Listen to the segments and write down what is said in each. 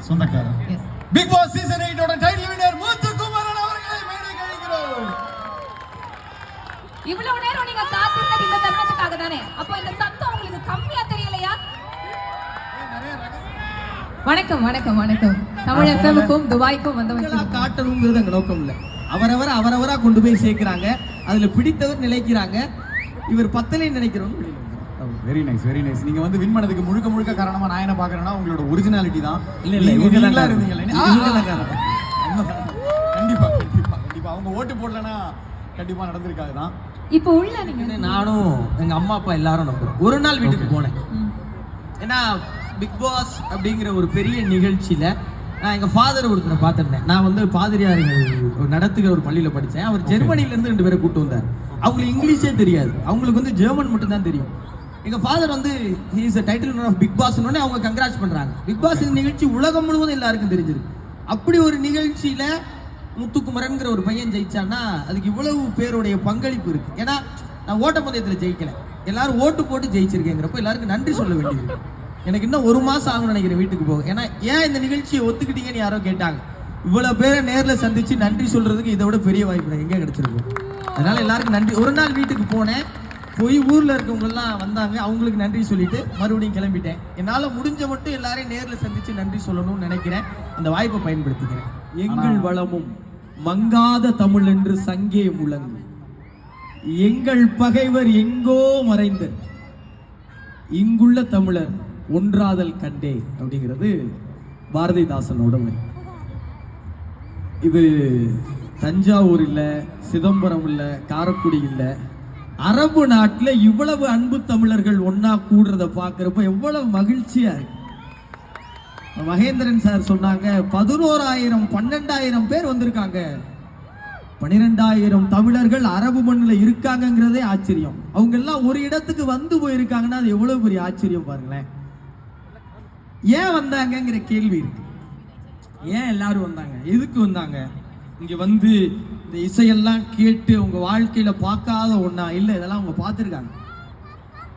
சொந்தக்காரர். Big Boss season 8 ஓட title winner Muthukumaran அவர்களை மேடைக்கு அழைக்கிறோம். இவ்வளவு நேரம் நீங்க காத்திருந்தது இந்த தருணத்துக்காக தானே? அப்ப இந்த சத்தம் உங்களுக்கு கம்மியா தெரியலையா? வணக்கம் வணக்கம் வணக்கம். தமிழ் எஃப்எம்க்கும் துபாய்க்கும் வந்தவங்க காட்டணுங்கிறது அங்க நோக்கம் இல்ல. அவரவரா கொண்டு போய் சேர்க்கிறாங்க. அதுல பிடித்தவர் நிலைக்கிறாங்க. இவர் பத்தலை நினைக்கிறோம். Very nice very nice. நீங்க வந்து வின் பண்ணதுக்கு முழுக்க காரணமா நான் என்ன பாக்குறேன்னா உங்களோட ஒரிஜினாலிட்டி தான். இல்ல இவங்களா இருந்தீங்க. கண்டிப்பா கண்டிப்பா கண்டிப்பா அவங்க ஓட்டு போடலனா கண்டிப்பா நடந்திருக்காது தான். இப்போ உள்ள நீங்க நானும் எங்க அம்மா அப்பா எல்லாரும் நம்புறோம். ஒரு நாள் வீட்டுக்கு போனேன். ஏன்னா பிக் பாஸ் அப்படிங்கிற ஒரு பெரிய நிகழ்ச்சியில நான் எங்க ஃபாதர் ஒருத்தரை பார்த்திருந்தேன். நான் வந்து பாதிரியார்கள் நடத்துகிற ஒரு பள்ளியில படித்தேன். அவர் ஜெர்மனில இருந்து 2 பேரை கூட்டு வந்தார். அவங்களுக்கு இங்கிலீஷே தெரியாது, அவங்களுக்கு வந்து ஜெர்மன் மட்டும் தான் தெரியும். எங்க ஃபாதர் வந்து he is the title winner of Bigg Boss னு அவங்க கங்க்ராட்ஸ் பண்றாங்க. பிக் பாஸ் நிகழ்ச்சி உலகம் முழுவதும் எல்லாருக்கும் தெரிஞ்சிருக்கு. அப்படி ஒரு நிகழ்ச்சியில முத்துக்குமரன்ங்கிற ஒரு பையன் ஜெயிச்சான்னா அதுக்கு இவ்வளவு பேருடைய பங்களிப்பு இருக்கு. ஏன்னா நான் ஓட்டப்பந்தயத்தில் ஜெயிக்கல, எல்லாரும் ஓட்டு போட்டு ஜெயிச்சிருக்கேங்கிறப்ப எல்லாருக்கும் நன்றி சொல்ல வேண்டியது. எனக்கு இன்னும் 1 மாசம் ஆகும்னு நினைக்கிறேன் வீட்டுக்கு போக. ஏன்னா ஏன் இந்த நிகழ்ச்சியை ஒத்துக்கிட்டீங்கன்னு யாரோ கேட்டாங்க. இவ்வளவு பேரை நேரில் சந்திச்சு நன்றி சொல்றதுக்கு இதை விட பெரிய வாய்ப்பு எங்கே கிடைச்சிருக்கும். அதனால எல்லாருக்கும் நன்றி. ஒரு நாள் வீட்டுக்கு போனேன், போய் ஊர்ல இருக்கவங்க எல்லாம் வந்தாங்க, அவங்களுக்கு நன்றி சொல்லிட்டு மறுபடியும் கிளம்பிட்டேன். என்னால முடிஞ்ச மட்டும் எல்லாரையும் நேரில் சந்திச்சு நன்றி சொல்லணும்னு நினைக்கிறேன். அந்த வாய்ப்பை பயன்படுத்திக்கிறேன். எங்கள் வளமும் மங்காத தமிழ் என்று சங்கே முழங்கு, எங்கள் பகைவர் எங்கோ மறைந்தர், இங்குள்ள தமிழர் ஒன்றாதல் கண்டே அப்படிங்கிறது பாரதிதாசனோட வரி. இது தஞ்சாவூர் இல்ல, சிதம்பரம் இல்ல, காரைக்குடி இல்ல, அரபு நாட்டில் இவ்வளவு அன்பு தமிழர்கள் ஒன்னா கூடுறத பார்க்கிறப்ப எவ்வளவு மகிழ்ச்சியா இருக்கு. மகேந்திரன் சார் சொன்னாங்க 11,000 12,000 பேர் வந்திருக்காங்க, 12,000 தமிழர்கள் அரபு மண்ணில் இருக்காங்கிறதே ஆச்சரியம். அவங்க எல்லாம் ஒரு இடத்துக்கு வந்து போயிருக்காங்கன்னா அது எவ்வளவு பெரிய ஆச்சரியம் பாருங்களேன். ஏன் வந்தாங்கிற கேள்வி இருக்கு. ஏன் எல்லாரும் வந்தாங்க, எதுக்கு வந்தாங்க? இங்க வந்து இந்த இசையெல்லாம் கேட்டு உங்க வாழ்க்கையில பார்க்காத ஒண்ணா இல்ல, இதெல்லாம் அவங்க பார்த்துருக்காங்க.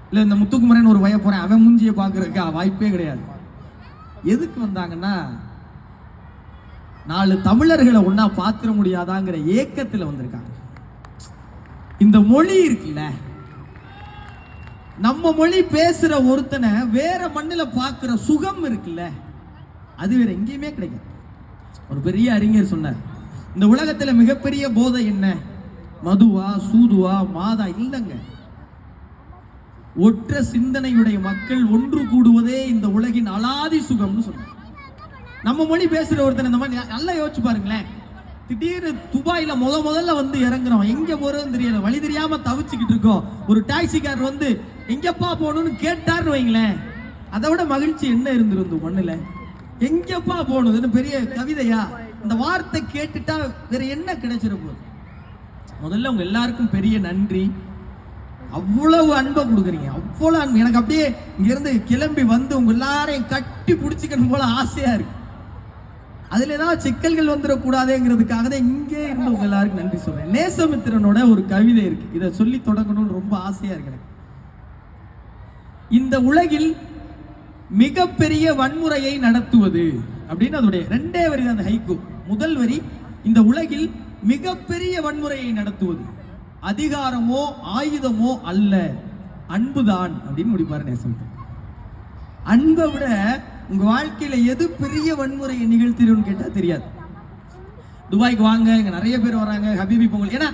இல்ல இந்த முத்துக்குமரன் ஒரு வய போறேன் அவன் மூஞ்சியை பார்க்கறதுக்கு வாய்ப்பே கிடையாது. எதுக்கு வந்தாங்கன்னா 4 தமிழர்களை ஒன்னா பார்த்துட முடியாதாங்கிற ஏக்கத்துல வந்திருக்காங்க. இந்த மொழி இருக்குல்ல, நம்ம மொழி பேசுற ஒருத்தனை வேற மண்ணில பார்க்கிற சுகம் இருக்குல்ல, அது வேற எங்கேயுமே கிடைக்கும். ஒரு பெரிய அறிஞர் சொன்னார், இந்த உலகத்துல மிகப்பெரிய போதை என்ன? மதுவா, சூதுவா, மாதா இல்லைங்க. ஒற்ற சிந்தனையுடைய மக்கள் ஒன்று கூடுவதே இந்த உலகின் அலாதி சுகம்னு சொன்னார். நம்ம மொழி பேசுற ஒருத்தர் இந்த மாதிரி நல்லா யோசிச்சு பாருங்களேன். திடீர்னு துபாயில முதல்ல வந்து இறங்குறோம், எங்க போறோம்னு தெரியல, வழி தெரியாம தவிச்சுக்கிட்டு இருக்கோம். ஒரு டாக்ஸிக்காரர் வந்து எங்கப்பா போகணும்னு கேட்டார்னு வைங்களேன், அதை விட மகிழ்ச்சி என்ன இருந்திருந்தோம் மண்ணுல. எங்கப்பா போகணும் பெரிய கவிதையா? இந்த வார்த்தை கேட்டுட்டா வேற என்ன கிடைச்சிட போகுது? முதல்ல உங்க எல்லாருக்கும் பெரிய நன்றி. அவ்வளவு அன்பை கொடுக்குறீங்க, அவ்வளவு அன்பு. எனக்கு அப்படியே இங்க இருந்து கிளம்பி வந்து உங்க எல்லாரையும் கட்டி பிடிச்சிக்கணும் போல ஆசையா இருக்கு. அதுல ஏதாவது சிக்கல்கள் வந்துடக்கூடாதுங்கிறதுக்காக தான் இங்கே இருந்து உங்க எல்லாருக்கும் நன்றி சொல்றேன். நேசமித்திரனோட ஒரு கவிதை இருக்கு, இதை சொல்லி தொடங்கணும்னு ரொம்ப ஆசையா இருக்கு எனக்கு. இந்த உலகில் மிகப்பெரிய வன்முறையை நடத்துவது அப்படின்னு அதோடைய 2 வரி தான் அந்த ஹைக்கூ. முதல் வரி, இந்த உலகில் மிகப்பெரிய வன்முறையை நடத்துவது அதிகாரமோ ஆயுதமோ அல்ல, அன்புதான் அப்படின்னு முடிப்பாரு நேசமித்திரன். அன்பை விட உங்க வாழ்க்கையில எது பெரிய வன்முறையை நிகழ்த்திடும் கேட்டா தெரியாது. துபாய்க்கு வாங்க, இங்க நிறைய பேர் வராங்க. ஹபீபி பொங்கல், ஏன்னா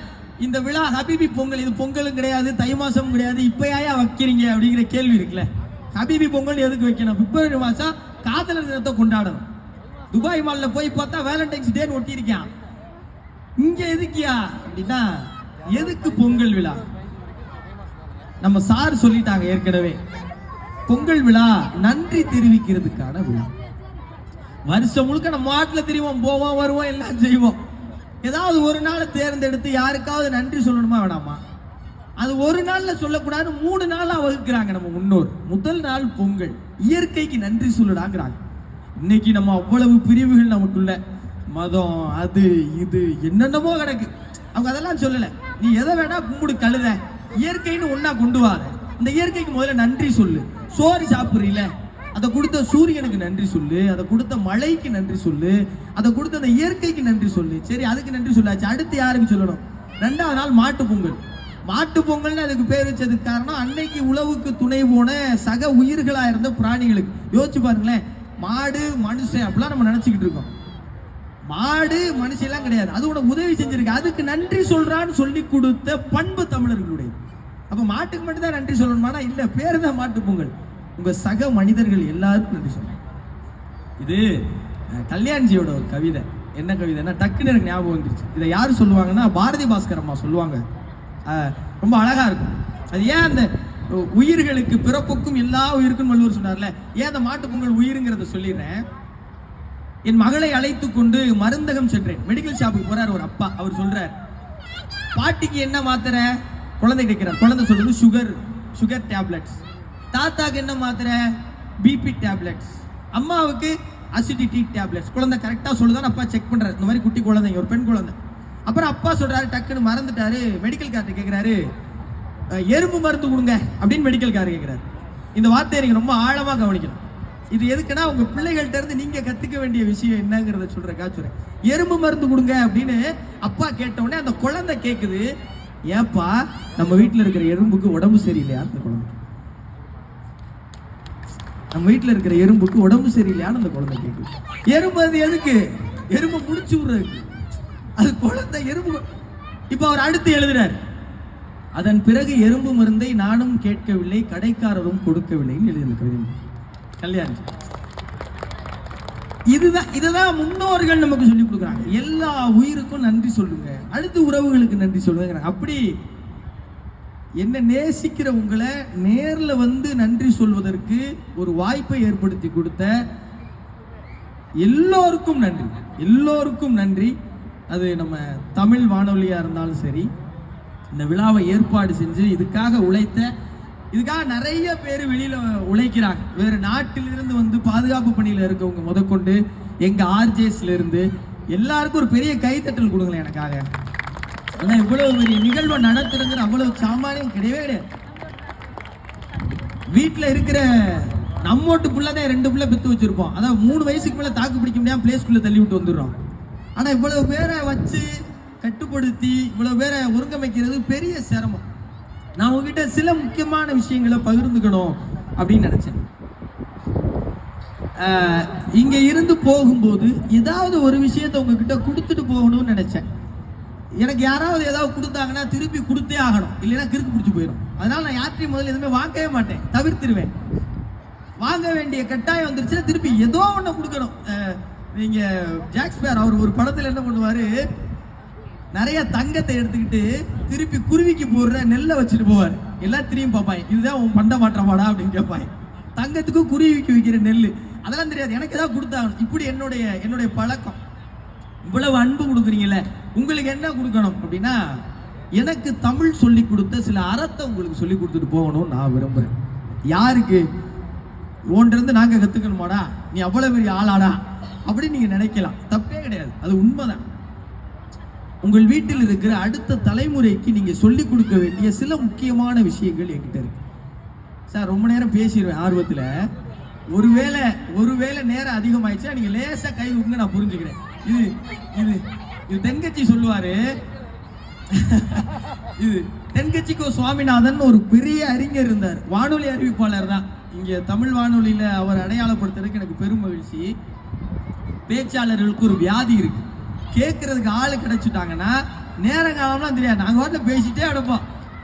இந்த விழா ஹபீபி பொங்கல், இது பொங்கலும் கிடையாது, தை மாசம் கிடையாது, இப்பயாயா வைக்கிறீங்க அப்படிங்கிற கேள்வி இருக்குல்ல. ஹபீபி பொங்கல் எதுக்கு வைக்கணும்? பிப்ரவரி மாசம் காதலர் தினத்தை கொண்டாடணும். துபாய் மால்ல போய் பார்த்தா வேலண்டைன்ஸ் டே ஒட்டி இருக்கான். இங்க எதுக்கியா அப்படின்னா எதுக்கு பொங்கல் விழா? நம்ம சார் சொல்லிட்டாங்க ஏற்கனவே, பொங்கல் விழா நன்றி தெரிவிக்கிறதுக்கான விழா. வருஷம் முழுக்க நம்ம நாட்டில் தெரியும், போவோம் வருவோம் எல்லாம் செய்வோம். ஏதாவது ஒரு நாள் தேர்ந்தெடுத்து யாருக்காவது நன்றி சொல்லணுமா வேணாமா? அது ஒரு நாள்ல சொல்லக்கூடாது, 3 நாளா வகுக்கிறாங்க நம்ம முன்னோர். முதல் நாள் பொங்கல், இயற்கைக்கு நன்றி சொல்லுடாங்கிறாங்க. இன்னைக்கு நம்ம அவ்வளவு பிரிவுகள் நமக்குள்ள, மதம் அது இது என்னென்னமோ கிடக்கு. அவங்க அதெல்லாம் சொல்லல, நீ எதை வேணா கும்பிடு, கழுத இயற்கைன்னு ஒன்னா கொண்டு வார. இந்த இயற்கைக்கு முதல்ல நன்றி சொல்லு. சோறு சாப்பிடுறீல, அதை கொடுத்த சூரியனுக்கு நன்றி சொல்லு, அதை கொடுத்த மழைக்கு நன்றி சொல்லு, அதை கொடுத்த அந்த இயற்கைக்கு நன்றி சொல்லு. சரி, அதுக்கு நன்றி சொல்லாச்சு. அடுத்து யாருக்கு சொல்லணும்? 2வது நாள் மாட்டு பொங்கல். மாட்டு பொங்கல்னு அதுக்கு பேர் வச்சதுக்கு காரணம் அன்னைக்கு உழவுக்கு துணை போன சக உயிர்களா இருந்த பிராணிகளுக்கு. யோசிச்சு பாருங்களேன், மாடு மனுஷன் அப்படிலாம் நம்ம நினைச்சுக்கிட்டு இருக்கோம். மாடு மனுஷெல்லாம் கிடையாது, அது உனக்கு உதவி செஞ்சிருக்கு, அதுக்கு நன்றி சொல்றான்னு சொல்லி கொடுத்த பண்பு தமிழர்களுடைய. அப்ப மாட்டுக்கு மட்டும் தான் நன்றி சொல்லணுமானா இல்ல, பேரு தான் மாட்டு பொங்கல். உங்க சக மனிதர்கள் எல்லாருக்கும் நன்றி சொல்லணும். இது கல்யாண்ஜியோட ஒரு கவிதை. என்ன கவிதைன்னா டக்குன்னு எனக்கு ஞாபகம் வந்துருச்சு. இதை யாரு சொல்லுவாங்கன்னா பாரதி பாஸ்கர் அம்மா சொல்லுவாங்க. ரொம்ப அழகா இருக்கும். அது ஏன் அந்த உயிர்களுக்கு பிறப்புக்கும் எல்லா உயிருக்கும் வள்ளுவர் சொன்னார்ல, ஏன் அந்த மாட்டு பொங்கல் உயிருங்கிறத சொல்லிடுறேன். என் மகளை அழைத்து கொண்டு மருந்தகம் சென்றேன். மெடிக்கல் ஷாப்புக்கு போறார் ஒரு அப்பா. அவர் சொல்றார், பாட்டிக்கு என்ன மாத்திரை? குழந்தை கேட்கிறார். குழந்தை சொல்றது சுகர் டேப்லெட்ஸ். தாத்தாக்கு என்ன மாத்திரை? BP tablets. அம்மாவுக்கு அசிடிட்டி டேப்லெட்ஸ். குழந்தை கரெக்டா சொல்லுதான் அப்பா செக் பண்றாரு. இந்த மாதிரி குட்டி குழந்தைங்க, ஒரு பெண் குழந்தை. அப்புறம் அப்பா சொல்றாரு, டக்குன்னு மறந்துட்டாரு. மெடிக்கல் கார்டு கேட்கிறாரு, எறும்பு மருந்து கொடுங்க அப்படின்னு மெடிக்கல் கார்டு கேட்கிறாரு. இந்த வார்த்தையை நீங்க ரொம்ப ஆழமா கவனிக்கணும். இது எதுக்குன்னா உங்க பிள்ளைகள்ட்ட இருந்து நீங்க கத்துக்க வேண்டிய விஷயம் என்னங்கிறத சொல்றேன். எறும்பு மருந்து கொடுங்க அப்படின்னு அப்பா கேட்ட உடனே அந்த குழந்தை கேக்குது, ஏப்பா நம்ம வீட்டுல இருக்கிற எறும்புக்கு உடம்பு சரியில்லையா? அந்த குழந்தை நம்ம வீட்டுல இருக்கிற எறும்புக்கு உடம்பு சரியில்லையான்னு அந்த குழந்தை கேக்குது. எறும்பு அது எதுக்கு? எறும்பு முடிச்சு விடுறதுக்கு. அது குழந்தை எறும்பு. இப்ப அவர் அடுத்து எழுதுறாரு, அதன் பிறகு எறும்பு மருந்தை நானும் கேட்கவில்லை, கடைக்காரரும் கொடுக்கவில்லைன்னு எழுதின கவிதை கல்யாணம். இதுதான் முன்னோர்கள் நமக்கு சொல்லி கொடுக்குறாங்க. எல்லா உயிருக்கும் நன்றி சொல்லுங்க, அடுத்து உறவுகளுக்கு நன்றி சொல்லுங்க. அப்படி என்ன நேசிக்கிற உங்களை நேர்ல வந்து நன்றி சொல்வதற்கு ஒரு வாய்ப்பை ஏற்படுத்தி கொடுத்த எல்லோருக்கும் நன்றி, எல்லோருக்கும் நன்றி. அது நம்ம தமிழ் வானொலியா இருந்தாலும் சரி, இந்த விழாவை ஏற்பாடு செஞ்சு இதுக்காக உழைத்த, இதுக்காக நிறைய பேர் வெளியில உழைக்கிறாங்க. வேறு நாட்டிலிருந்து வந்து பாதுகாப்பு பணியில இருக்கவங்க முதற்கொண்டு எங்க ஆர்ஜேஸ்ல இருந்து எல்லாருக்கும் ஒரு பெரிய கைத்தட்டல் கொடுங்களேன் எனக்காக. ஆனா இவ்வளவு பெரிய நிகழ்வை நடத்துறதுங்கிற அவ்வளவு சாமானியம் கிடையவே கிடையாது. வீட்டுல இருக்கிற நம்மோட்டு புள்ளதான் 2 பிள்ளை பெத்து வச்சிருப்போம். அதான் 3 வயசுக்கு மேல தாக்கு பிடிக்க முடியாம பிளே ஸ்கூல்ல தள்ளி விட்டு வந்துடுறோம். ஆனா இவ்வளவு பேரை வச்சு கட்டுப்படுத்தி இவ்வளவு பேரை ஒருங்கமைக்கிறது பெரிய சிரமம். நான் உங்ககிட்ட சில முக்கியமான விஷயங்களை பகிர்ந்துக்கணும் அப்படின்னு நினைச்சேன். இங்க இருந்து போகும்போது ஏதாவது ஒரு விஷயத்தை உங்ககிட்ட கொடுத்துட்டு போகணும்னு நினைச்சேன். எனக்கு யாராவது ஏதாவது கொடுத்தாங்கன்னா திருப்பி கொடுத்தே ஆகணும், இல்லைன்னா கிறுக்கு பிடிச்சி போயிடும். அதனால நான் யார்ட்டையும் முதல்ல எதுவுமே வாங்கவே மாட்டேன், தவிர்த்துருவேன். வாங்க வேண்டிய கட்டாயம் வந்துருச்சுன்னா திருப்பி ஏதோ ஒன்று கொடுக்கணும். நீங்க ஜாக்ஸ்பியர் அவர் ஒரு படத்துல என்ன பண்ணுவாரு, நிறைய தங்கத்தை எடுத்துக்கிட்டு திருப்பி குருவிக்கு போடுற நெல்லை வச்சுட்டு போவார். எல்லாம் திரும்பி பார்ப்பாங்க, இதுதான் உன் பண்ட மாற்றமாடா அப்படின்னு கேட்பாங்க. தங்கத்துக்கும் குருவிக்கு வைக்கிற நெல் அதெல்லாம் தெரியாது, எனக்கு ஏதாவது கொடுத்தாங்க. இப்படி என்னுடைய பழக்கம். இவ்வளவு அன்பு கொடுக்குறீங்கல்ல, உங்களுக்கு என்ன கொடுக்கணும் அப்படின்னா, எனக்கு தமிழ் சொல்லி கொடுத்த சில அறத்தை உங்களுக்கு சொல்லி கொடுத்துட்டு போகணும்னு நான் விரும்புறேன். யாருக்கு? ஓன்றிருந்து நாங்க கத்துக்கணுமாடா, நீ அவ்வளவு பெரிய ஆளாடா அப்படின்னு நீங்க நினைக்கலாம். தப்பே கிடையாது, அது உண்மைதான். உங்கள் வீட்டில் இருக்கிற அடுத்த தலைமுறைக்கு நீங்க சொல்லிக் கொடுக்க வேண்டிய சில முக்கியமான விஷயங்கள் என்கிட்ட இருக்கு. சார் ரொம்ப நேரம் பேசிடுவேன் ஆர்வத்துல. ஒருவேளை நேரம் அதிகமாயிடுச்சா நீங்க லேசா கை விடுங்க, நான் புரிஞ்சுக்கிறேன். இது தென்கட்சி சொல்லுவாரு. இது தென்கட்சிக்கோ சுவாமிநாதன் ஒரு பெரிய அறிஞர் இருந்தார், வானொலி அறிவிப்பாளர் தான். இங்க தமிழ் வானொலியில அவர் அடையாளப்படுத்துறதுக்கு எனக்கு பெரும் மகிழ்ச்சி. பேச்சாளர்களுக்கு ஒரு வியாதி இருக்கு, கேட்கறதுக்கு ஆளு கிடைச்சிட்டாங்கன்னா நேரங்காலம்லாம் தெரியாது, நாங்க வாட்டில் பேசிட்டே அடைப்போம்.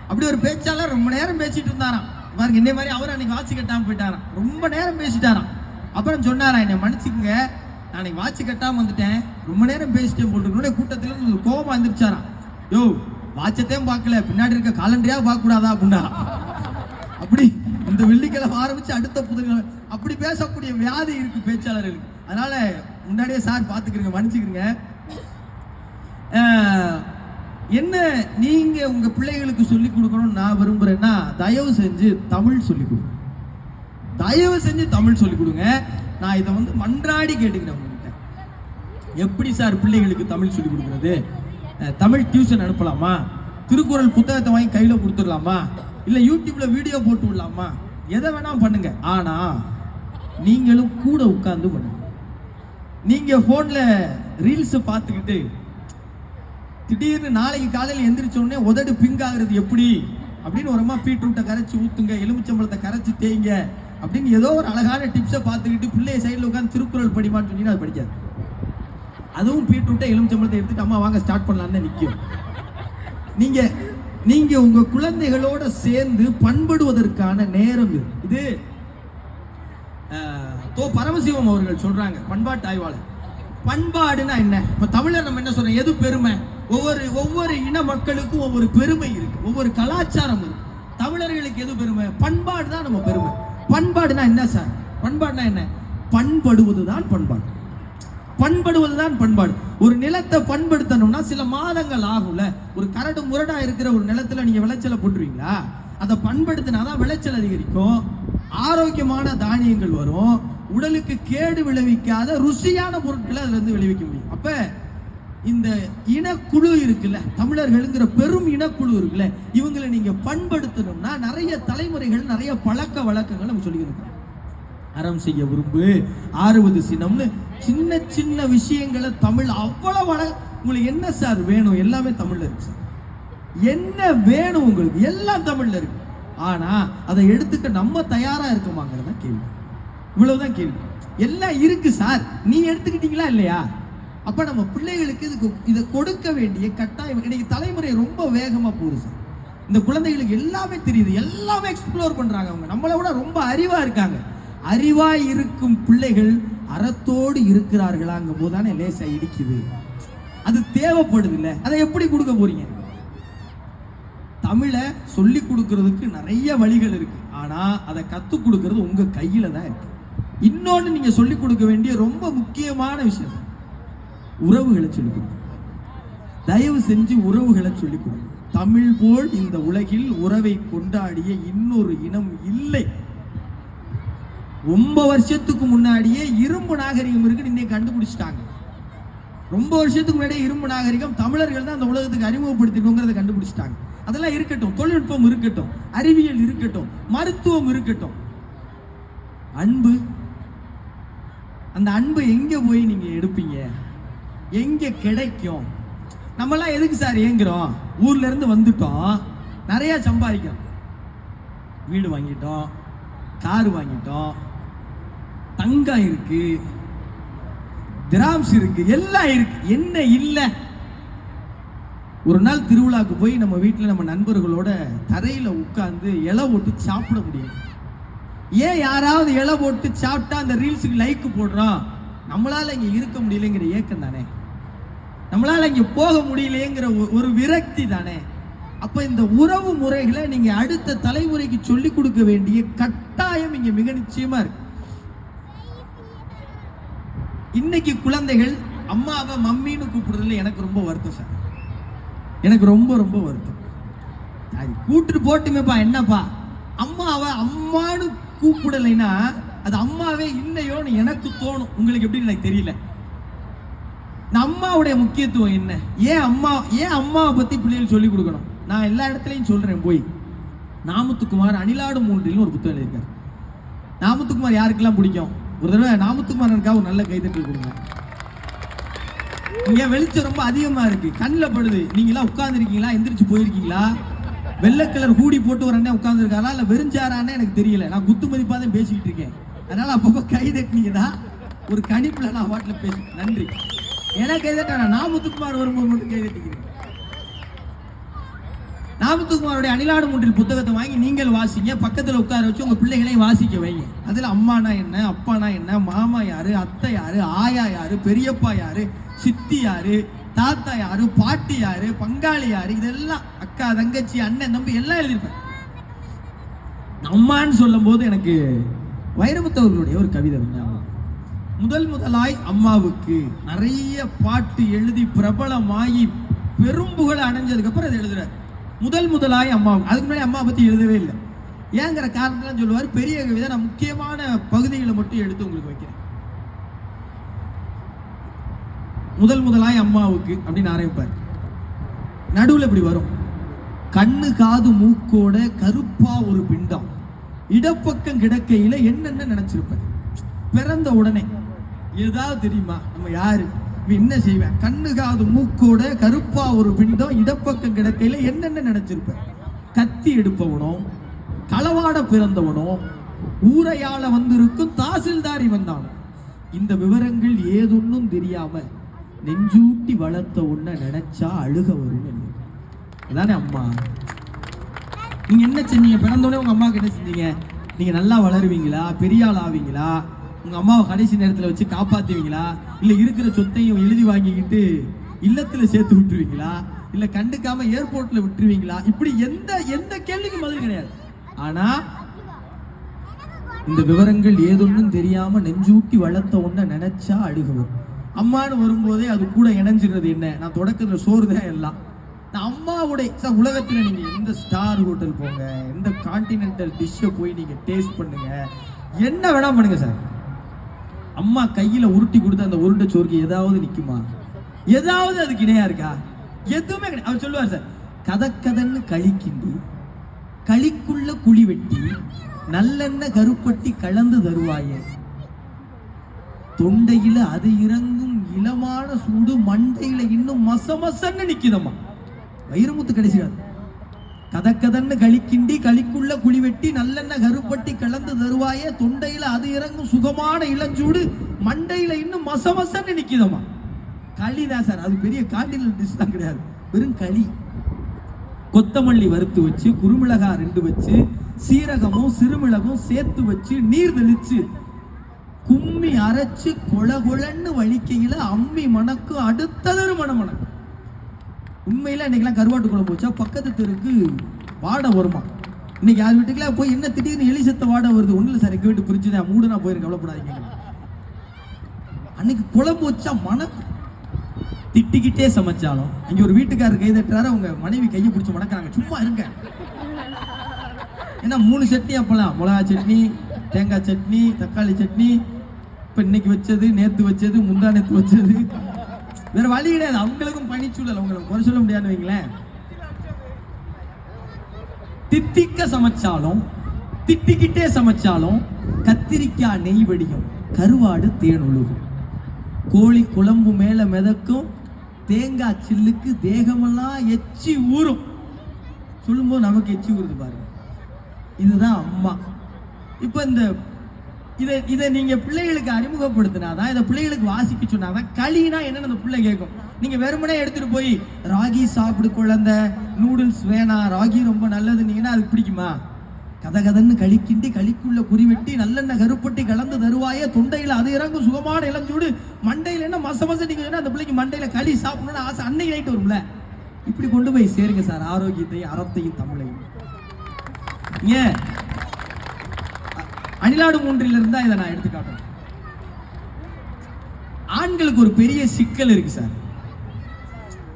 அப்படி ஒரு பேச்சாளர் ரொம்ப நேரம் பேசிட்டு இருந்தாராம். பாருங்க, என்ன மாதிரி அவர் அன்னைக்கு வாட்சி கட்டாம போயிட்டாராம், ரொம்ப நேரம் பேசிட்டாராம். அப்புறம் சொன்னாராம், என்னை மன்னிச்சுக்குங்க, நான் அன்னைக்கு வாட்சி கட்டாம வந்துட்டேன், ரொம்ப நேரம் பேசிட்டேன் போட்டுருக்கோட கூட்டத்தில் கோபமா வந்துருச்சாராம். யோ, வாட்சத்தையும் பார்க்கல, பின்னாடி இருக்க காலண்டரியா பார்க்க கூடாதா அப்படின்னா. அப்படி இந்த வெள்ளிக்கிழமை ஆரம்பிச்சு அடுத்த புதன்கிழமை அப்படி பேசக்கூடிய வியாதி இருக்கு பேச்சாளர்களுக்கு. அதனால முன்னாடியே சார் பார்த்துக்கிறீங்க, மன்னிச்சுக்கிறீங்க. என்ன நீங்க உங்க பிள்ளைகளுக்கு சொல்லிக் கொடுக்கணும்னு நான் விரும்புறேன்னா, தயவு செஞ்சு தமிழ் சொல்லிக் கொடுங்க. தயவு செஞ்சு தமிழ் சொல்லிக் கொடுங்க. நான் இதை வந்து மன்றாடி கேட்டுக்கிறேன் உங்ககிட்ட. எப்படி சார் பிள்ளைகளுக்கு தமிழ் சொல்லிக் கொடுக்கறது? தமிழ் டியூஷன் அனுப்பலாமா? திருக்குறள் புத்தகத்தை வாங்கி கையில கொடுத்துடலாமா? இல்ல யூடியூப்ல வீடியோ போட்டு விடலாமா? எதை வேணா பண்ணுங்க. ஆனா நீங்களும் கூட உட்கார்ந்து பண்ணுங்க. நீங்க போன்ல ரீல்ஸ் பார்த்துக்கிட்டு திடீர்னு நாளைக்கு காலையில் எந்திரிச்ச உடனே உதடு பிங்க் ஆகுறது எப்படி அப்படின்னு ஒரு அம்மா பீட்ரூட்டை கரைச்சி ஊத்துங்க, எலுமிச்சம்பழத்தை கரைச்சி தேய்ங்க அப்படின்னு ஏதோ ஒரு அழகான டிப்ஸை பார்த்துக்கிட்டு பிள்ளைய சைடில் உட்காந்து திருக்குறள் படிமான்னு சொன்னீங்கன்னா அது படிக்காது. அதுவும் பீட்ரூட்டை எலுமிச்சம்பழத்தை எடுத்துட்டு அம்மா வாங்க ஸ்டார்ட் பண்ணலான்னு நிற்கும். நீங்க உங்க குழந்தைகளோட சேர்ந்து பண்படுவதற்கான நேரம் இது. பரமசிவம் அவர்கள் சொல்றாங்க, பண்பாட்டு ஆய்வாளர். பண்பாடுனா என்ன? இப்ப தமிழர் நம்ம என்ன சொல்றோம், எது பெருமை? ஒவ்வொரு இன மக்களுக்கும் ஒவ்வொரு பெருமை இருக்கு, ஒவ்வொரு கலாச்சாரம் இருக்கு. தமிழர்களுக்கு எது பெருமை? பண்பாடு தான் நம்ம பெருமை. பண்பாடுனா என்ன சார்? பண்பாடுனா என்ன? பண்படுவதுதான் பண்பாடு. பண்படுவதுதான் பண்பாடு. ஒரு நிலத்தை பண்படுத்தணும்னா சில மாதங்கள் ஆகும்ல. ஒரு கரடு முரடா இருக்கிற ஒரு நிலத்துல நீங்க விளைச்சலை போட்டுருவீங்களா? அதை பண்படுத்தினாதான் விளைச்சல் அதிகரிக்கும், ஆரோக்கியமான தானியங்கள் வரும், உடலுக்கு கேடு விளைவிக்காத ருசியான பொருட்களை அதுல இருந்து விளைவிக்க முடியும். அப்ப இந்த இனக்குழு இருக்குல்ல, தமிழர்கள்ங்கிற பெரும் இனக்குழு இருக்குல்ல, இவங்களை நீங்க பண்படுத்தணும்னா நிறைய தலைமுறைகள் நிறைய பழக்க வழக்கங்கள் நம்ம சொல்லிக்கணும். அறம் செய்ய விரும்பு, ஆறுவது சினம்னு சின்ன சின்ன விஷயங்களை தமிழ் அவ்வளவு உங்களுக்கு என்ன சார் வேணும்? எல்லாமே தமிழ்ல இருக்கு சார். என்ன வேணும் உங்களுக்கு? எல்லாம் தமிழ்ல இருக்கு. ஆனா அதை எடுத்துக்க நம்ம தயாரா இருக்கமாங்கிறத கேள்வி. இவ்வளவுதான் கேள்வி. எல்லாம் இருக்கு சார், நீ எடுத்துக்கிட்டீங்களா இல்லையா? அப்ப நம்ம பிள்ளைகளுக்கு இதை கொடுக்க வேண்டிய கட்டாயம். இன்னைக்கு தலைமுறை ரொம்ப வேகமா போகுது சார். இந்த குழந்தைகளுக்கு எல்லாமே தெரியுது, எல்லாமே எக்ஸ்ப்ளோர் பண்றாங்க. அவங்க நம்மளை விட ரொம்ப அறிவா இருக்காங்க. அறிவாய் இருக்கும் பிள்ளைகள் அறத்தோடு இருக்கிறார்களாங்கும் போதுதானே லேசா இடிக்குது. அது தேவைப்படுது இல்ல. அதை எப்படி கொடுக்க போறீங்க? தமிழை சொல்லி கொடுக்கறதுக்கு நிறைய வழிகள் இருக்கு. ஆனா அதை கத்துக் கொடுக்கறது உங்க கையில தான் இருக்கு. இன்னொன்னு நீங்க சொல்லி கொடுக்க வேண்டிய ரொம்ப முக்கியமான விஷயம், உறவுகளை சொல்லிக் கொடுங்க. தயவு செஞ்சு உறவுகளை சொல்லிக் கொடுங்க. தமிழ் போல் இந்த உலகில் உறவை கொண்டாடிய இன்னொரு இனம் இல்லை. ரொம்ப வருஷத்துக்கு முன்னாடியே இரும்பு நாகரிகம் இருக்குன்னு இன்னைக்கு கண்டுபிடிச்சிட்டாங்க. ரொம்ப வருஷத்துக்கு முன்னாடியே இரும்பு நாகரிகம் தமிழர்கள் தான் அந்த உலகத்துக்கு அறிமுகப்படுத்திக்கோங்கிறத கண்டுபிடிச்சிட்டாங்க. அதெல்லாம் இருக்கட்டும், தொழில்நுட்பம் இருக்கட்டும், அறிவியல் இருக்கட்டும், மருத்துவம் இருக்கட்டும். அன்பு, அந்த அன்பு எங்க போய் நீங்க எடுப்பீங்க? எங்க கிடைக்கும்? நம்மளாம் எதுக்கு சார் ஏங்குறோம்? ஊர்ல இருந்து வந்துட்டோம், நிறைய சம்பாதிக்கிறோம், வீடு வாங்கிட்டோம், கார் வாங்கிட்டோம், தங்கம் இருக்கு, திராம்ஸ் இருக்கு, எல்லாம் இருக்கு. என்ன இல்லை? ஒரு நாள் திருவிழாக்கு போய் நம்ம வீட்டில் நம்ம நண்பர்களோட தரையில உட்கார்ந்து இலை போட்டு சாப்பிட முடியும். ஏன் யாராவது இலை போட்டு சாப்பிட்டா அந்த ரீல்ஸுக்கு லைக் போடுறோம்? நம்மளால இங்க இருக்க முடியலைங்கிற ஏக்கம் தானே, நம்மளால இங்க போக முடியலையேங்கிற ஒரு விரக்தி தானே. அப்ப இந்த உறவு முறைகளை நீங்க அடுத்த தலைமுறைக்கு சொல்லிக் கொடுக்க வேண்டிய கட்டாயம் இங்க மிக நிச்சயமா இருக்கு. இன்னைக்கு குழந்தைகள் அம்மாவை மம்மின்னு கூப்பிடுறதுல எனக்கு ரொம்ப வருத்தம் சார். எனக்கு ரொம்ப ரொம்ப வருத்தம். அது கூப்பிட்டு போட்டுமேப்பா, என்னப்பா அம்மாவை அம்மானு கூப்பிடலைன்னா அது அம்மாவே இல்லையோன்னு எனக்கு தோணும். உங்களுக்கு எப்படி எனக்கு தெரியல. அம்மாவுடைய முக்கியத்துவம் என்ன? ஏன் அம்மாவை பத்தி பிள்ளைகள் சொல்லிக் கொடுக்கணும்? நான் எல்லா இடத்துலையும் சொல்றேன். போய் நாமுத்துக்குமார் அணிலாடு மூன்றில் ஒரு புத்தகம் எழுதியிருக்காரு. நாமுத்துக்குமார் யாருக்கெல்லாம் பிடிக்கும்? ஒரு தடவை நாமுத்துக்குமாரனுக்காக ஒரு நல்ல கைதட்டல் கொடுங்க. இங்க வெளிச்சம் ரொம்ப அதிகமா இருக்கு, கண்ணில் படுது. நீங்களா உட்கார்ந்துருக்கீங்களா, எந்திரிச்சு போயிருக்கீங்களா? வெள்ளை கலர் ஹூடி போட்டு ஒரு அண்ணன் உட்கார்ந்துருக்காரா இல்ல வெறிஞ்சாரான்னு எனக்கு தெரியல. நான் குத்து மதிப்பா தான் பேசிக்கிட்டு இருக்கேன். அதனால அப்பப்போ கைதட்டினீங்கன்னா ஒரு கணிப்புல நான் வாட்டில் பேசுறேன். நன்றி. எனக்கு கைதட்ட நாமுத்துக்குமார் வரும்போது மட்டும் கைதட்டிக்கிறேன். நாமுத்துக்குமாரோடைய அணிலாடு மூன்றில் புத்தகத்தை வாங்கி நீங்கள் வாசிங்க. பக்கத்தில் உட்கார வச்சு உங்க பிள்ளைகளையும் வாசிக்க வைங்க. அதுல அம்மானா என்ன, அப்பானா என்ன, மாமா யாரு, அத்தை யாரு, ஆயா யாரு, பெரியப்பா யாரு, சித்தி யாரு, தாத்தா யாரு, பாட்டி யாரு, பங்காளி யாரு, இதெல்லாம் அக்கா தங்கச்சி அண்ணன் தம்பி எல்லாம் எழுதியிருப்பேன். அம்மான்னு சொல்லும் போது எனக்கு வைரமுத்தவர்களுடைய ஒரு கவிதை வந்து, முதலாய் அம்மாவுக்கு நிறைய பாட்டு எழுதி பிரபலமாகி பெரும்புகளை அடைஞ்சதுக்கு அப்புறம் அதை எழுதுறாரு. முதலாய் அம்மாவுக்கு. அதுக்கு முன்னாடி அம்மா பத்தி எழுதவே இல்லை. ஏங்கிற காரணம் சொல்லுவார். பெரிய கவிதை, நான் முக்கியமான பகுதிகளை மட்டும் எடுத்து உங்களுக்கு வைக்கிறேன். முதலாய் அம்மாவுக்கு அப்படின்னு ஆரம்பிப்பார். நடுவில் இப்படி வரும், கண்ணு காது மூக்கோட கருப்பா ஒரு பிண்டம், இடப்பக்கம் கிடக்கையில என்னென்ன நினைச்சிருப்பேன். பிறந்த உடனே ஏதாவது தெரியுமா நம்ம யாரு இவன் என்ன செய்வேன், கண்ணு காது மூக்கோட கருப்பா ஒரு பிண்டம் இடப்பக்கம் கிடக்கையில என்னென்ன நினைச்சிருப்பேன். கத்தி எடுப்பவனோ, களவாட பிறந்தவனோ, ஊரையாள வந்திருக்கும் தாசில்தாரி வந்தானோ, இந்த விவரங்கள் ஏதொன்னும் தெரியாம நெஞ்சூட்டி வளர்த்த உன்ன நினைச்சா அழுக வரும். அதானே அம்மா. நீங்க என்ன செஞ்சீங்க பிறந்தோடனே? உங்க அம்மாவுக்கு என்ன செஞ்சீங்க? நீங்க நல்லா வளருவீங்களா, பெரிய ஆள் ஆவீங்களா, உங்க அம்மாவை கடைசி நேரத்தில் வச்சு காப்பாத்துவீங்களா, இல்ல இருக்கிற சொத்தையும் எழுதி வாங்கிக்கிட்டு இல்லத்துல சேர்த்து விட்டுருவீங்களா, இல்ல கண்டுக்காம ஏர்போர்ட்ல விட்டுருவீங்களா? இப்படி எந்த கேள்விக்கும் பதில் கிடையாது. ஆனா இந்த விவரங்கள் ஏதொன்னும் தெரியாம நெஞ்சூட்டி வளர்த்த ஒன்ன நினைச்சா அழுகுவர். அம்மானு வரும்போதே அது கூட இணைஞ்சிடுறது என்ன, நான் தொடக்கத்துல சோறு தான் எல்லாம். அம்மாவுடைய உலகத்துல நீங்க எந்த ஸ்டார் ஹோட்டல் போங்க, எந்த கான்டினென்டல் டிஷ்ஷை போய் நீங்க டேஸ்ட் பண்ணுங்க, என்ன வேணா பண்ணுங்க சார், அம்மா கையில உருட்டி கொடுத்த அந்த உருண்டை சோறுக்கு ஏதாவது நிக்குமா? ஏதாவது அதுக்கு இணையா இருக்கா? எதுவுமே கிடையாது. அவர் சொல்லுவார் சார், கதக்கதன்னு களி கிண்டி களிக்குள்ள குழி வெட்டி நல்லெண்ணெய் கருப்பட்டி கலந்து தருவாயே, தொண்டையில அது இறங்கும் இளமான சூடு மண்டையில இன்னும் மசமசன்னு நிக்குதம்மா. வைரமுத்து கடைசியாது. கதக்கதன்னு களிக்கிண்டி களிக்குள்ள குழி வெட்டி நல்லெண்ணெய் கருப்பட்டி கலந்து தருவாயே, தொண்டையில அது இறங்கும் சுகமான இளஞ்சூடு மண்டையில இன்னும் மசமசன்னு நிக்குதம்மா. களிதான் சார், அது பெரிய காண்டினல் டிஷ் தான் கிடையாது, வெறும் களி. கொத்தமல்லி வறுத்து வச்சு, குறுமிளகா 2 வச்சு, சீரகமும் சிறுமிளகும் சேர்த்து வச்சு, நீர் தெளிச்சு கும்மி அரைச்சு கொழன்னு வலிக்கையில அம்மி மணக்கு அடுத்ததொரு மணக்கு. உண்மையில இன்னைக்கெல்லாம் கருவாட்டு குழம்பு வச்சா பக்கத்து தெருக்கு வாடை வருமா. இன்னைக்கு யார் வீட்டுக்குலாம் போய் என்ன திடீர்னு எலி செத்த வாடை வருது, ஒண்ணு இல்லை சார், எங்க வீட்டு பிரிச்சுதான் மூடு, நான் போயிருக்கேன், கவலைப்படாதீங்க. அன்னைக்கு குழம்பு வச்சா மணக்கு. திட்டிக்கிட்டே சமைச்சாலும் இங்க ஒரு வீட்டுக்காரர் கை தட்டுறாரு, அவங்க மனைவி கையை பிடிச்சி மணக்கிறாங்க, சும்மா இருங்க. ஏன்னா 3 சட்னி அப்பலாம், மிளகா சட்னி, தேங்காய் சட்னி, தக்காளி சட்னி, இப்ப இன்னைக்கு வச்சது, நேத்து வச்சது, முந்தா நேத்து வச்சது, வேற வழி கிடையாது. அவங்களுக்கும் பணிச்சூழல், அவங்களுக்கு குறை சொல்ல முடியாதுன்னு வைங்களேன். தித்திக்க சமைச்சாலும் திட்டிக்கிட்டே சமைச்சாலும் கத்திரிக்காய் நெய் வடியும், கருவாடு தேன் ஒழுகும், கோழி குழம்பு மேல மிதக்கும், தேங்காய் சில்லுக்கு தேகமெல்லாம் எச்சி ஊறும். சொல்லும்போது நமக்கு எச்சி ஊறுது பாருங்க. இதுதான் அம்மா. இப்ப இந்த இதை நீங்க பிள்ளைகளுக்கு அறிமுகப்படுத்தினாதான், இதை பிள்ளைகளுக்கு வாசிக்க சொன்னாதான் களினா என்னன்னு அந்த பிள்ளை கேட்கும். நீங்க வெறுமனே எடுத்துட்டு போய் ராகி சாப்பிடு குழந்தை, நூடுல்ஸ் வேணாம், ராகி ரொம்ப நல்லதுன்னீங்கன்னா அதுக்கு பிடிக்குமா? கதகதன்னு களிக்கிண்டி களிக்குள்ள குறிவெட்டி நல்லெண்ணெய் கருப்பட்டி கலந்து தருவாயே, தொண்டையில அது இறங்கும் சுகமான இளஞ்சூடு மண்டையில என்ன மச நீங்க அந்த பிள்ளைக்கு மண்டையில களி சாப்பிடணும்னு ஆசை அன்னைக்கு நைட்டு வரும்ல. இப்படி கொண்டு போய் சேருங்க சார் ஆரோக்கியத்தையும் அறத்தையும் தமிழையும். ஏன் அணிலாடு 3 இருந்தா இதை நான் எடுத்துக்காட்டேன். ஆண்களுக்கு ஒரு பெரிய சிக்கல் இருக்கு சார்.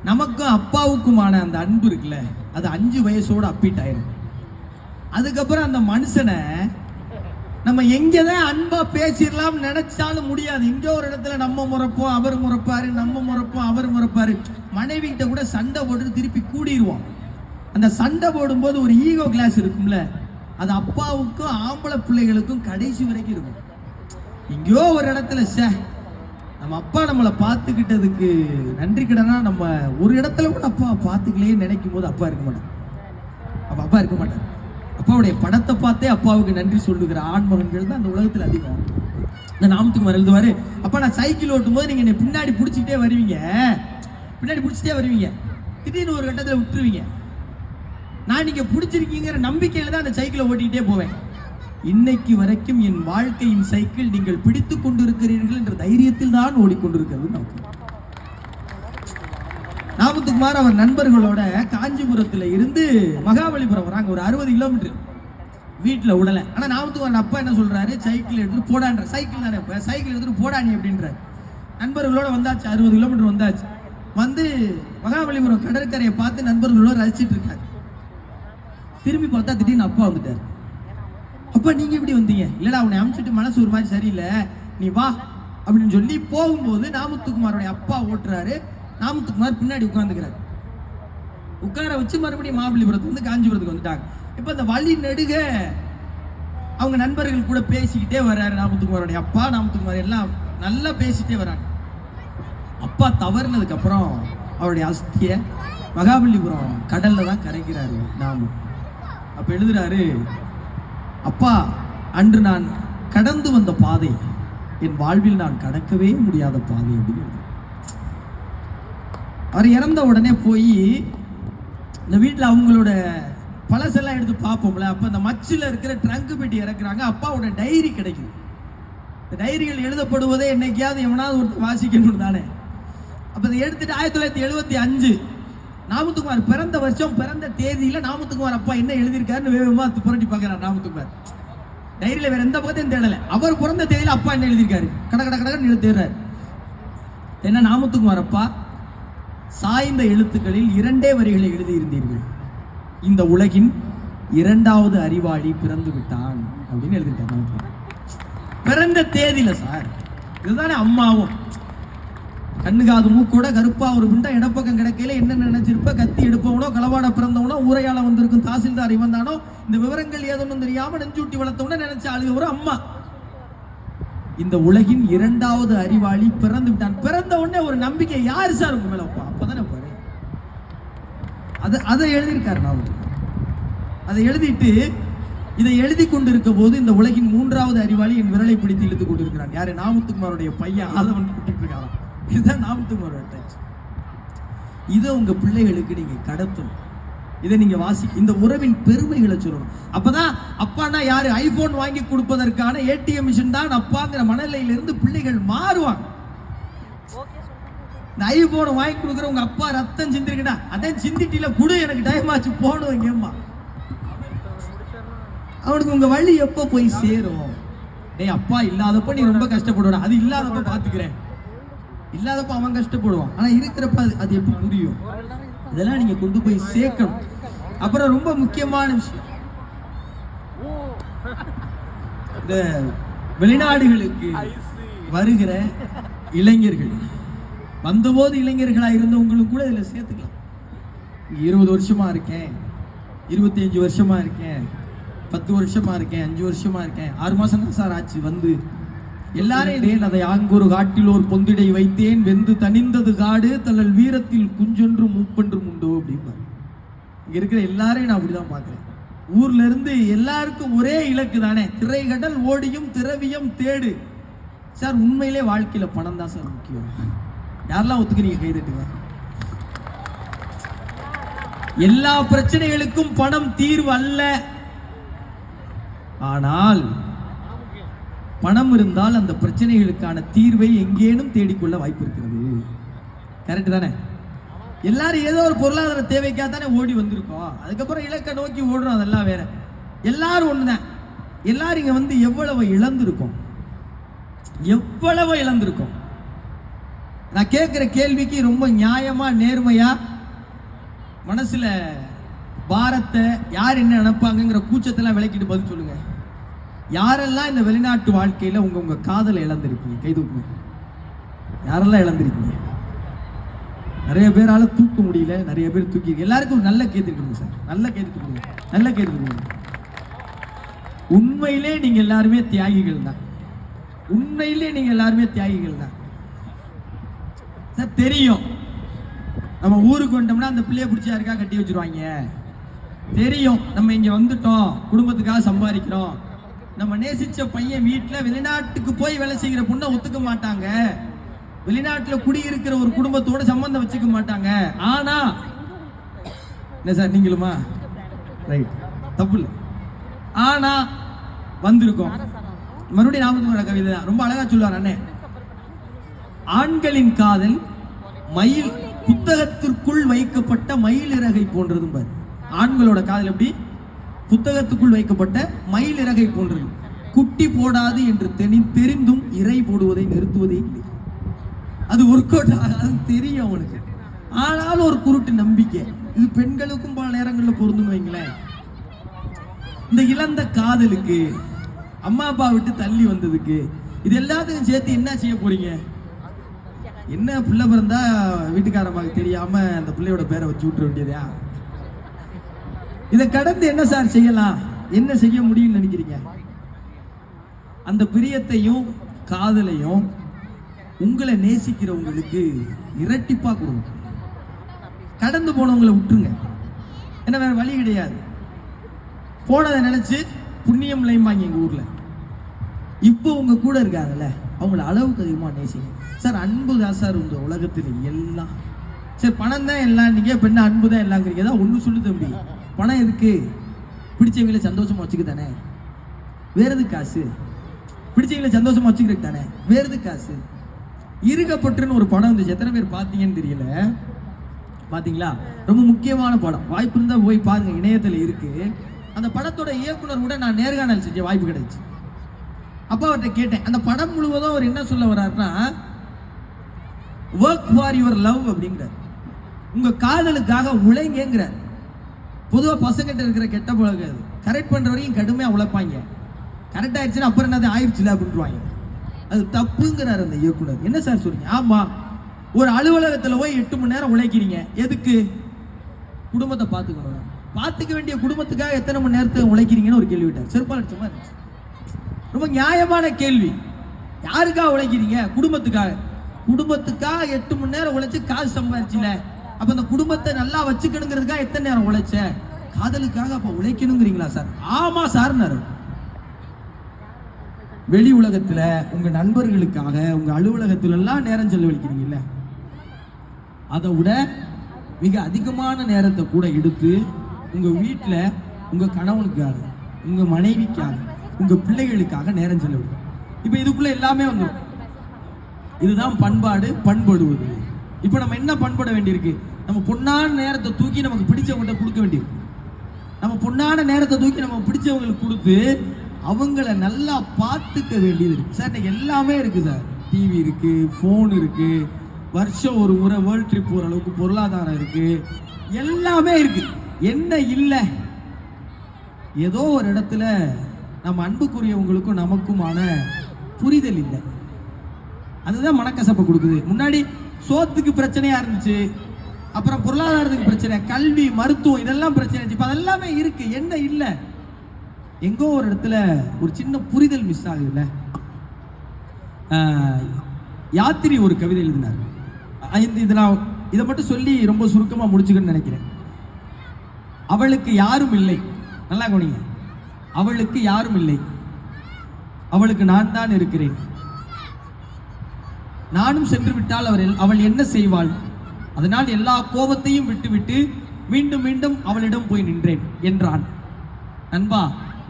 நமக்கும் அப்பாவுக்குமான அந்த அன்பு இருக்குல்ல, அது 5 வயசோட அப்பீட் ஆயிரும். அதுக்கப்புறம் அந்த மனுஷனை நம்ம எங்கதான் அன்பா பேசிடலாம் நினைச்சாலும் முடியாது. எங்க ஒரு இடத்துல நம்ம முறைப்போம், அவர் முறைப்பாரு, நம்ம முறைப்போம், அவர் முறைப்பாரு. மனைவி கிட்ட கூட சண்டை போட்டு திருப்பி கூடிடுவோம். அந்த சண்டை போடும்போது ஒரு ஈகோ கிளாஸ் இருக்கும்ல, அது அப்பாவுக்கும் ஆம்பளை பிள்ளைகளுக்கும் கடைசி வரைக்கும் இருக்கும். எங்கேயோ ஒரு இடத்துல நம்ம அப்பா நம்மளை பார்த்துக்கிட்டதுக்கு நன்றி கடனா நம்ம ஒரு இடத்துல கூட அப்பா பார்த்துக்கலையே நினைக்கும் போது அப்பா இருக்க மாட்டார். அப்பா இருக்க மாட்டார். அப்பாவுடைய படத்தை பார்த்தே அப்பாவுக்கு நன்றி சொல்லுகிற ஆண்மகன்கள் தான் அந்த உலகத்தில் அதிகம். இந்த நாமத்துக்குமார் எழுதுவாரு, அப்பா நான் சைக்கிள் ஓட்டும் போது நீங்க என்னை பின்னாடி பிடிச்சிக்கிட்டே வருவீங்க, திடீர்னு ஒரு கட்டத்தில் விட்டுருவீங்க. நான் நீங்க பிடிச்சிருக்கீங்கிற நம்பிக்கையில தான் அந்த சைக்கிளை ஓட்டிக்கிட்டே போவேன். இன்னைக்கு வரைக்கும் என் வாழ்க்கையின் சைக்கிள் நீங்கள் பிடித்துக் கொண்டிருக்கிறீர்கள் என்ற தைரியத்தில் தான் ஓடிக்கொண்டிருக்கிறது. நாமத்துக்குமார் அவர் நண்பர்களோட காஞ்சிபுரத்துல இருந்து மகாபலிபுரம் வராங்க, ஒரு 60 கிலோமீட்டர். வீட்டில் விடலை. ஆனா நாமத்துக்குமார் அப்பா என்ன சொல்றாரு, சைக்கிள் எடுத்துட்டு போடான்ற, சைக்கிள் தானே இப்ப, சைக்கிள் எடுத்துட்டு போடானி அப்படின்ற. நண்பர்களோட வந்தாச்சு, 60 கிலோமீட்டர் வந்தாச்சு. வந்து மகாபலிபுரம் கடற்கரையை பார்த்து நண்பர்களோட ரசிச்சிட்டு இருக்காரு. திரும்பி பார்த்தா திடீர்னு அப்பா வந்துட்டார். அப்பா நீங்க எப்படி வந்தீங்க? இல்லடா அவனை அனுப்பிச்சிட்டு மனசு ஒரு மாதிரி சரியில்லை, நீ வா அப்படின்னு சொல்லி போகும்போது நாமத்துக்குமாரோட அப்பா ஓட்டுறாரு. நாமத்துக்குமார் பின்னாடி உட்கார்ந்துக்கிறார். உட்கார வச்சு மறுபடியும் மகாபலிபுரத்துல இருந்து காஞ்சிபுரத்துக்கு வந்துட்டாங்க. இப்ப இந்த வழி நெடுக அவங்க நண்பர்கள் கூட பேசிக்கிட்டே வர்றாரு. நாமத்துக்குமாரோடைய அப்பா, நாமத்துக்குமார் எல்லாம் நல்லா பேசிட்டே வர்றாங்க. அப்பா தவறுனதுக்கு அப்புறம் அவருடைய அஸ்திய மகாபலிபுரம் கடல்ல தான் கரைக்கிறாரு நாம. அப்ப எழுதுறாரு, அப்பா அன்று நான் கடந்து வந்த பாதை என் வாழ்வில் நான் கடக்கவே முடியாத பாதை அப்படின்னு. அவர் இறந்த உடனே போய் இந்த வீட்டில் அவங்களோட பழசெல்லாம் எடுத்து பார்ப்போம்ல. அப்போ இந்த மச்சில் இருக்கிற ட்ரங்கு பெட்டி இறக்குறாங்க. அப்பாவோட டைரி கிடைக்குது. இந்த டைரிகள் எழுதப்படுவதே என்னைக்காவது எவனாவது ஒருத்தர் வாசிக்கணும் தானே. அப்போ அதை எடுத்துட்டு 1975 நாமத்துக்குமார் பிறந்த வருஷம், பிறந்த தேதியில் நாமத்துக்குமார் அப்பா என்ன எழுதியிருக்காருன்னு வேகமாக புரட்டி பார்க்குறாரு. நாமத்துக்குமார் டைரியில் வேற எந்த பக்கத்தையும் தேடலை. அவர் பிறந்த தேதியில் அப்பா என்ன எழுதியிருக்காரு கடை தேடுறாரு. என்ன நாமத்துக்குமார் அப்பா சாய்ந்த எழுத்துக்களில் 2 வரிகளை எழுதியிருந்தீர்கள். இந்த உலகின் 2வது அறிவாளி பிறந்து விட்டான் அப்படின்னு எழுதியிருக்காரு. பிறந்த தேதியில சார். இதுதானே அம்மாவும். கண்ணு காது மூக்கோட கருப்பா ஒரு குண்டா இடப்பக்கம் கிடைக்கையில என்ன நினைச்சிருப்ப, கத்தி எடுப்பவனோ களவாட பிறந்தவனோ ஊரையால வந்திருக்கும் தாசில்தார் இவன் தானோ, இந்த விவரங்கள் ஏதொன்னும் தெரியாம நெஞ்சூட்டி வளர்த்தவன நினைச்ச ஆளுக ஒரு அம்மா. இந்த உலகின் 2வது அறிவாளி பிறந்து விட்டான். பிறந்த உடனே ஒரு நம்பிக்கை யாரு சார் உங்க மேல? அப்பதானே பாரு அதை எழுதியிருக்காரு. நான் அதை எழுதிட்டு இதை எழுதி கொண்டிருக்க போது இந்த உலகின் 3வது அறிவாளி என் விரலை பிடித்து இழுத்து கொண்டிருக்கிறான். யாரு? நாமத்துக்குமாரோடைய பையன் ஆதவன் கூட்டிட்டு இருக்கான். இதுதான் நாமத்துக்குமாரோட டச். இதை உங்க பிள்ளைகளுக்கு நீங்க கடத்தணும். இதை நீங்க வாசிக்க, இந்த உறவின் பெருமைகளை சொல்லணும். அப்பதான் அப்பானா யாரு, ஐபோன் வாங்கி கொடுப்பதற்கான ஏடிஎம் மிஷின் தான் அப்பாங்கிற மனநிலையிலிருந்து பிள்ளைகள் மாறுவாங்க. இந்த ஐபோன் வாங்கி கொடுக்குற உங்க அப்பா ரத்தம் சிந்திருக்கா, அதான் சிந்திட்டில குடு, எனக்கு டைம் ஆச்சு போகணும் எங்கேம்மா. அவனுக்கு உங்க வழி எப்ப போய் சேரும்? டேய் அப்பா இல்லாதப்ப நீ ரொம்ப கஷ்டப்படுவா, அது இல்லாதப்ப பாத்துக்கிறேன். இல்லாதப்ப அவன் கஷ்டப்படுவான், ஆனா இருக்கிறப்ப அது எப்ப புரியும்? இதெல்லாம் நீங்க கொண்டு போய் சேர்க்கணும். அப்புறம் ரொம்ப முக்கியமான விஷயம், இந்த வெளிநாடுகளுக்கு வருகிற இளைஞர்கள், வந்தபோது இளைஞர்களா இருந்தவங்களும் கூட இதுல சேர்த்துக்கலாம். 20 வருஷமா இருக்கேன், 25 வருஷமா இருக்கேன், 10 வருஷமா இருக்கேன், 5 வருஷமா இருக்கேன், 6 மாசம் தான் சார் ஆச்சு வந்து. எல்லாரையும் அதை ஆங்கொரு காட்டில் ஒரு பொந்திடை வைத்தேன், வெந்து தனிந்தது காடு, தள்ளல் வீரத்தில் குஞ்சொன்றும் மூப்பென்றும் உண்டோ அப்படிம்பாரு. இங்க இருக்கிற எல்லாரையும் நான் அப்படிதான் பாக்குறேன். ஊர்ல இருந்து எல்லாருக்கும் ஒரே இலக்கு தானே, திரைகடல் ஓடியும் திரவியம் தேடு. சார் உண்மையிலே வாழ்க்கையில பணம் தான் சார் முக்கியம். யாரெல்லாம் ஒத்துக்கிறீங்க? கைதட்டுங்க. எல்லா பிரச்சனைகளுக்கும் பணம் தீர்வு அல்ல. ஆனால் பணம் இருந்தால் அந்த பிரச்சனைகளுக்கான தீர்வை எங்கேனும் தேடிக்கொள்ள வாய்ப்பு இருக்கிறது. கரெக்ட் தானே? எல்லாரும் ஏதோ ஒரு பொருளாதார தேவைக்காக தானே ஓடி வந்திருக்கோம். அதுக்கப்புறம் இலக்கை நோக்கி ஓடுறோம், அதெல்லாம் வேற. எல்லாரும் ஒண்ணுதான். எல்லாரும் இங்க வந்து எவ்வளவு இழந்திருக்கோம், எவ்வளவு இழந்திருக்கோம். நான் கேட்கிற கேள்விக்கு ரொம்ப நியாயமா நேர்மையா மனசுல பாரத்தை யார் என்ன நினைப்பாங்கிற கூச்சத்தெல்லாம் விளக்கிட்டு பதில் சொல்லுங்க. யாரெல்லாம் இந்த வெளிநாட்டு வாழ்க்கையில உங்க காதலை இழந்திருக்கீங்க? கை தூக்குங்க. யாரெல்லாம் இழந்திருக்கீங்க? நிறைய பேரால தூக்க முடியல, நிறைய பேர் தூக்கி. எல்லாருக்கும் நல்ல கேட்டுக்கணும் சார், நல்ல கேட்டுக்கணும், நல்ல கேட்டுக்கணும். உண்மையிலே நீங்க எல்லாருமே தியாகிகள் தான். உண்மையிலே நீங்க எல்லாருமே தியாகிகள் தான் சார். தெரியும் நம்ம ஊருக்கு வந்துட்டோம்னா அந்த பிள்ளைய பிடிச்சா இருக்கா கட்டி வச்சிருவாங்க. தெரியும் நம்ம இங்க வந்துட்டோம், குடும்பத்துக்காக சம்பாதிக்கிறோம். நம்ம நேசிச்ச பையன் வீட்டுல வெளிநாட்டுக்கு போய் வேலை செய்கிற பொண்ணை ஒத்துக்க மாட்டாங்க. வெளிநாட்டுல குடியிருக்கிற ஒரு குடும்பத்தோட சம்பந்தம் வச்சுக்க மாட்டாங்க. ஆனா என்ன சார் நீங்களுமா? ரைட், தப்பு இல்லை. ஆனா வந்திருக்கோம். மறுபடியும் நாமத்துக்குமார் கவிதை தான் ரொம்ப அழகா சொல்லுவார் அண்ணே. ஆண்களின் காதல் மயில் புத்தகத்திற்குள் வைக்கப்பட்ட மயில் இறகை போன்றது பாரு. ஆண்களோட காதல் எப்படி? புத்தகத்துக்குள் வைக்கப்பட்ட மயில் இறகை போன்றது. குட்டி போடாது என்று தெரிந்தும் இறை போடுவதை நிறுத்துவதே இல்லை. அது ஒர்க் அவுட் ஆகாது தெரியும் அவனுக்கு. ஆனாலும் ஒரு குருட்டு நம்பிக்கை. இது பெண்களுக்கும் பல நேரங்களில் பொருந்தும் வைங்களேன். இந்த இழந்த காதலுக்கு, அம்மா அப்பா விட்டு தள்ளி வந்ததுக்கு, இது எல்லாத்தையும் சேர்த்து என்ன செய்ய போறீங்க? என்ன பிள்ளை பிறந்தா வீட்டுக்காரமாக தெரியாம அந்த பிள்ளையோட பேரை வச்சு விட்டுற வேண்டியதா? இதை கடந்து என்ன சார் செய்யலாம், என்ன செய்ய முடியும்னு நினைக்கிறீங்க? அந்த பிரியத்தையும் காதலையும் உங்களை நேசிக்கிறவங்களுக்கு இரட்டிப்பா கொடுங்க. கடந்து போனவங்களை விட்டுருங்க, என்ன வேற வழி கிடையாது. போனதை நினைச்சு புண்ணியம் லைம்பாங்க எங்க ஊர்ல. இப்போ உங்க கூட இருக்காங்கல்ல, அவங்கள அளவுக்கு அதிகமாக நேசிங்க சார். அன்பு தான் சார் இந்த உலகத்தில் எல்லாம். சரி, பணம் தான் எல்லாம், நீங்கள் பெண்ண அன்பு தான் எல்லாங்கிறீங்க. ஏதாவது ஒன்று சொல்லு தம்பி, பணம் எதுக்கு? பிடிச்சவங்களை சந்தோஷமா வச்சுக்க தானே, வேற எது காசு? பிடிச்சவங்களை சந்தோஷமா வச்சுக்கிறதுக்கு தானே, வேற எது காசு? இருக்கப்பட்டுன்னு ஒரு படம் வந்துச்சு, எத்தனை பேர் பார்த்தீங்கன்னு தெரியல. பார்த்தீங்களா? ரொம்ப முக்கியமான படம், வாய்ப்பு இருந்தால் போய் பாருங்க, இணையத்தில் இருக்கு. அந்த படத்தோட இயக்குனர் கூட நான் நேர்காணல் செஞ்ச வாய்ப்பு கிடைச்சு. அப்போ அவர்கிட்ட கேட்டேன், அந்த படம் முழுவதும் அவர் என்ன சொல்ல வர்றாருன்னா, ஒர்க் ஃபார் யுவர் லவ் அப்படிங்கிறார். உங்க காதலுக்காக உழைங்கிறார். பொதுவாக பசங்கிட்ட இருக்கிற கெட்ட பழக்கம் அது, கரெக்ட் பண்ற வரைக்கும் கடுமையாக உழைப்பாங்க, கரெக்ட் ஆயிடுச்சுன்னா அப்புறம் என்னது ஆயிடுச்சுல அப்படின்ட்டுருவாங்க. அது தப்புங்கிறார் அந்த இயக்குனர். என்ன சார் சொல்றீங்க? ஆமா, ஒரு அலுவலகத்தில் போய் 8 மணி நேரம் உழைக்கிறீங்க, எதுக்கு? குடும்பத்தை பார்த்துக்கணும். பார்த்துக்க வேண்டிய குடும்பத்துக்காக எத்தனை மணி நேரத்தை உழைக்கிறீங்கன்னு ஒரு கேள்வி விட்டார். செருப்பால் அடிச்சமா இருந்துச்சு. ரொம்ப நியாயமான கேள்வி. யாருக்காக உழைக்கிறீங்க? குடும்பத்துக்காக. குடும்பத்துக்காக 8 மணி நேரம் உழைச்சு காசு சம்பாதிச்சுல, அப்ப அந்த குடும்பத்தை நல்லா வச்சுக்கணுங்கிறதுக்காக எத்தனை நேரம் உழைச்ச? காதலுக்காக அப்ப உழைக்கணுங்கிறீங்களா சார்? ஆமா சார். வெளி உலகத்துல உங்க நண்பர்களுக்காக உங்க அலுவலகத்துல எல்லாம் நேரம் செலவழிக்கிறீங்கல்ல, அதை விட மிக அதிகமான நேரத்தை கூட எடுத்து உங்க வீட்டுல உங்க கணவனுக்காக, உங்க மனைவிக்காக, உங்க பிள்ளைகளுக்காக நேரம் செலவிடும். இப்ப இதுக்குள்ள எல்லாமே வந்துடும். இதுதான் பண்பாடு, பண்படுவது. இப்ப நம்ம என்ன பண்பட வேண்டியிருக்கு? நம்ம பொன்னான நேரத்தை தூக்கி நமக்கு பிடிச்சவங்கள்ட்ட கொடுக்க வேண்டியிருக்கு. நம்ம பொன்னான நேரத்தை தூக்கி நம்ம பிடிச்சவங்களுக்கு கொடுத்து அவங்கள நல்லா பார்த்துக்க வேண்டியது இருக்கு சார். இன்னைக்கு எல்லாமே இருக்கு சார். டிவி இருக்கு, போன் இருக்கு, வருஷம் ஒரு முறை வேர்ல்ட் ட்ரிப் போற அளவுக்கு பொருளாதாரம் இருக்கு, எல்லாமே இருக்கு. என்ன இல்லை? ஏதோ ஒரு இடத்துல நம்ம அன்புக்குரியவங்களுக்கும் நமக்குமான புரிதல் இல்லை. அதுதான் மனக்கசப்பை கொடுக்குது. முன்னாடி சோத்துக்கு பிரச்சனையா இருந்துச்சு, அப்புறம் பொருளாதாரத்துக்கு பிரச்சனை, கல்வி, மருத்துவம், இதெல்லாம் பிரச்சனை இருந்துச்சு. இப்போ அதெல்லாமே இருக்கு. என்ன இல்லை? எங்கோ ஒரு இடத்துல ஒரு சின்ன புரிதல் மிஸ் ஆகுதுல்ல. யாத்திரி ஒரு கவிதை எழுதினார். இதை மட்டும் சொல்லி ரொம்ப சுருக்கமாக முடிச்சுக்கணும்னு நினைக்கிறேன். அவளுக்கு யாரும் இல்லை, நல்லா கவனிங்க, அவளுக்கு யாரும் இல்லை, அவளுக்கு நான் தான் இருக்கிறேன். நானும் சென்று விட்டால் அவள் என்ன செய்வாள்? அதனால் எல்லா கோபத்தையும் விட்டுவிட்டு மீண்டும் மீண்டும் அவளிடம் போய் நின்றேன் என்றான். நண்பா,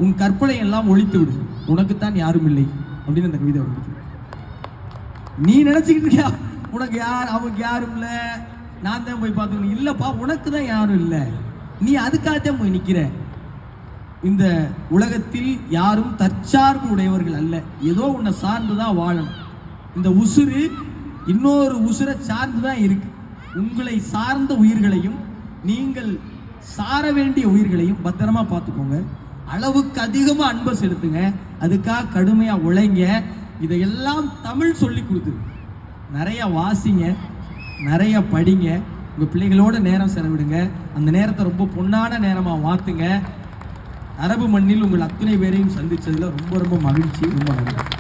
உன் கற்பனை எல்லாம் ஒழித்து விடு, உனக்குத்தான் யாரும் இல்லை அப்படின்னு அந்த கவிதை வருது. நீ நினைச்சுக்கிட்டு இருக்கியா உனக்கு அவனுக்கு யாரும் இல்லை, நான் தான் போய் பார்த்துக்கணும்? இல்லப்பா, உனக்கு தான் யாரும் இல்லை, நீ அதுக்காகத்தான் போய் நிற்கிற. இந்த உலகத்தில் யாரும் தற்சார்பு உடையவர்கள் அல்ல, ஏதோ உன்னை சார்ந்துதான் வாழணும். இந்த உசுறு இன்னொரு உசுரை சார்ந்துதான் இருக்கு. உங்களை சார்ந்த உயிர்களையும் நீங்கள் சார வேண்டிய உயிர்களையும் பத்திரமா பார்த்துக்கோங்க. அளவுக்கு அதிகமாக அன்பை செலுத்துங்க, அதுக்காக கடுமையாக உழைங்க. இதையெல்லாம் தமிழ் சொல்லி கொடுத்துரு. நிறைய வாசிங்க, நிறைய படிங்க, உங்கள் பிள்ளைகளோட நேரம் செலவிடுங்க. அந்த நேரத்தை ரொம்ப பொன்னான நேரமாக மாற்றுங்க. அரபு மண்ணில் உங்கள் அத்தனை பேரையும் சந்தித்ததில் ரொம்ப ரொம்ப மகிழ்ச்சி. ரொம்ப நன்றி.